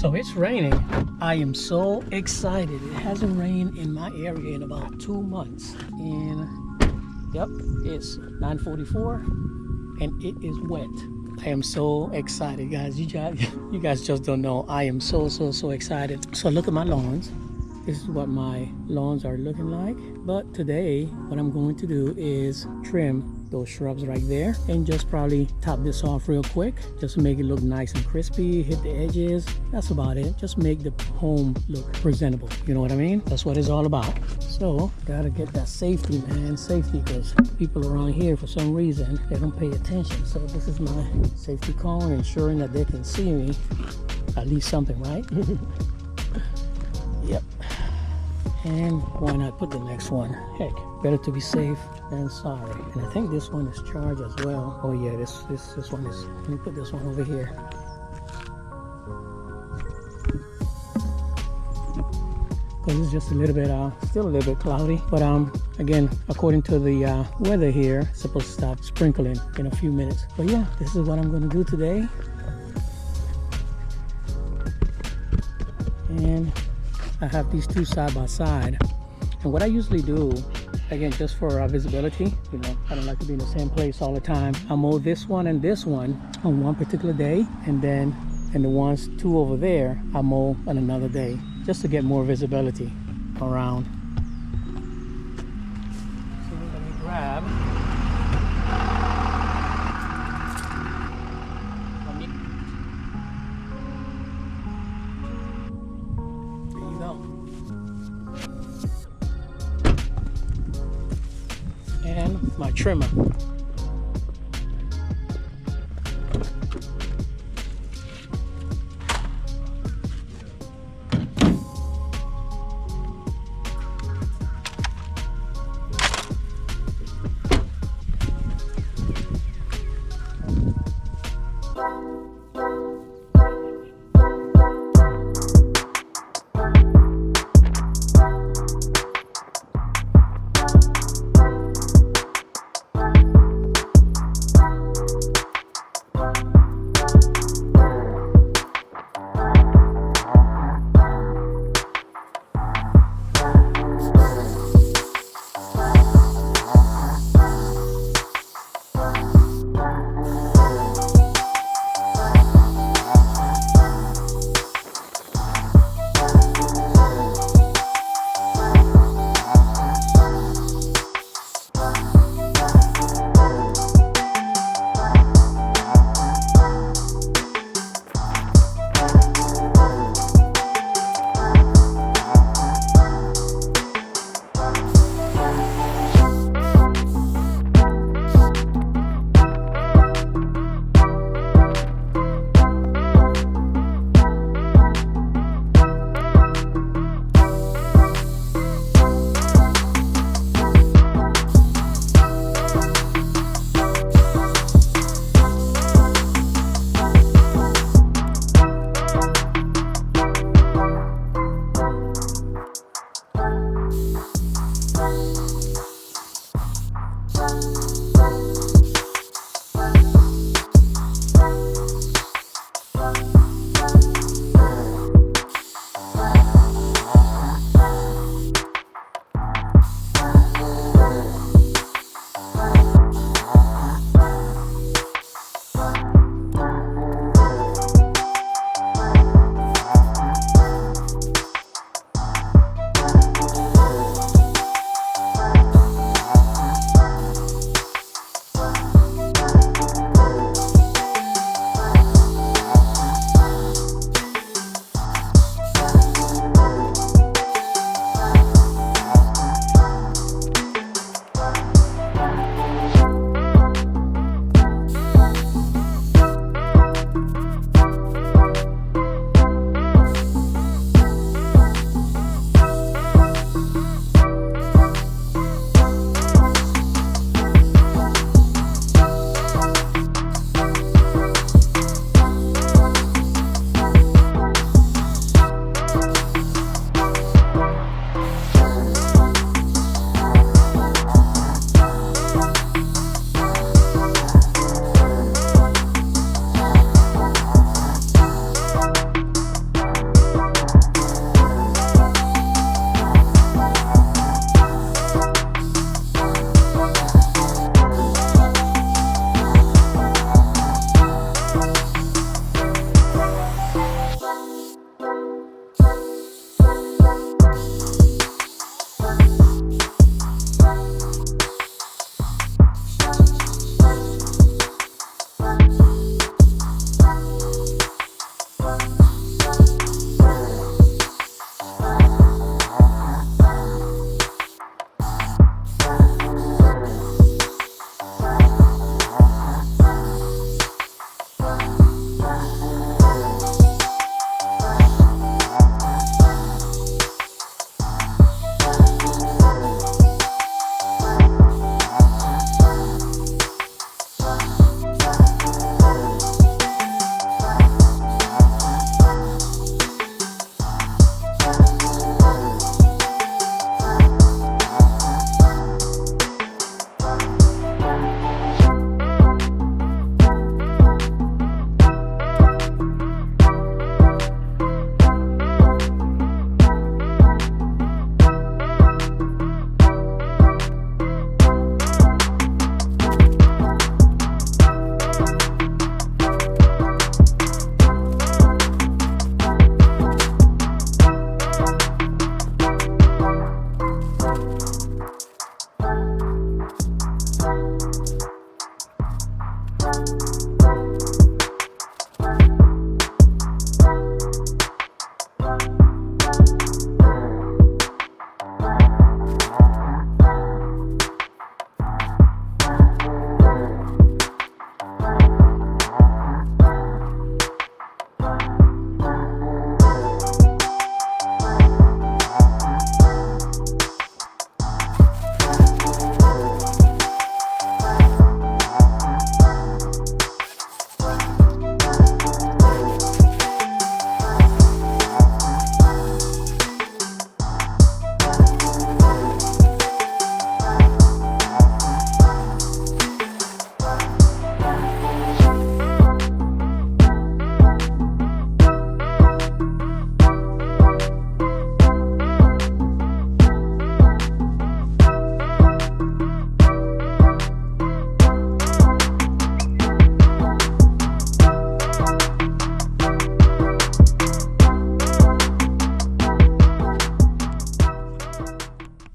So it's raining. I am so excited. It hasn't rained in my area in about 2 months. And yep, it's 9:44 and it is wet. I am so excited, guys. You guys just don't know. I am so excited. So look at my lawns. This is what my lawns are looking like. But today, what I'm going to do is trim those shrubs right there and just probably top this off real quick just to make it look nice and crispy, hit the edges. That's about it. Just make the home look presentable. You know what I mean? That's what it's all about. So gotta get that safety, man. Safety, because people around here, for some reason, they don't pay attention. So this is my safety cone, ensuring that they can see me. At least something, right? Yep. And why not put the next one? Heck, better to be safe than sorry. And I think this one is charged as well. Oh yeah, this one is. Let me put this one over here. Because it's just a little bit, still a little bit cloudy. But again, according to the weather here, it's supposed to stop sprinkling in a few minutes. But yeah, this is what I'm going to do today. And I have these two side by side, and what I usually do, again, just for visibility, you know, I don't like to be in the same place all the time. I mow this one and this one on one particular day, and then the two over there I mow on another day, just to get more visibility around. So let me grab. And my trimmer.